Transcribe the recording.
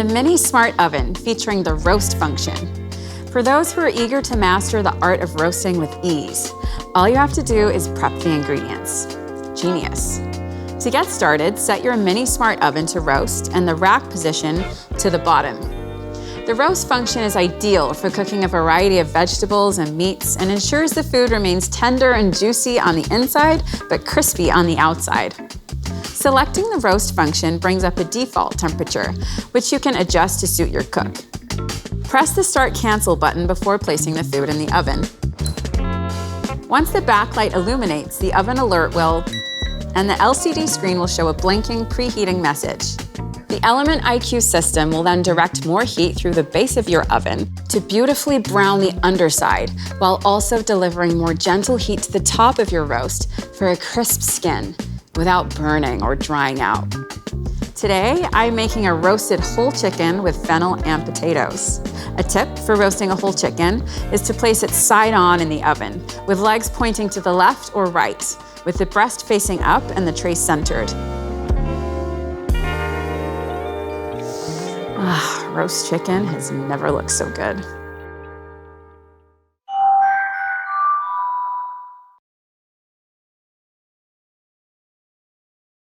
mini smart oven featuring the roast function. For those who are eager to master the art of roasting with ease, all you have to do is prep the ingredients. Genius. To get started, set your mini smart oven to roast and the rack position to the bottom. The roast function is ideal for cooking a variety of vegetables and meats and ensures the food remains tender and juicy on the inside, but crispy on the outside. Selecting the roast function brings up a default temperature, which you can adjust to suit your cook. Press the Start Cancel button before placing the food in the oven. Once the backlight illuminates, the oven alert will, and the LCD screen will show a blinking preheating message. The Element IQ system will then direct more heat through the base of your oven to beautifully brown the underside, while also delivering more gentle heat to the top of your roast for a crisp skin without burning or drying out. Today, I'm making a roasted whole chicken with fennel and potatoes. A tip for roasting a whole chicken is to place it side on in the oven, with legs pointing to the left or right, with the breast facing up and the tray centered. Roast chicken has never looked so good.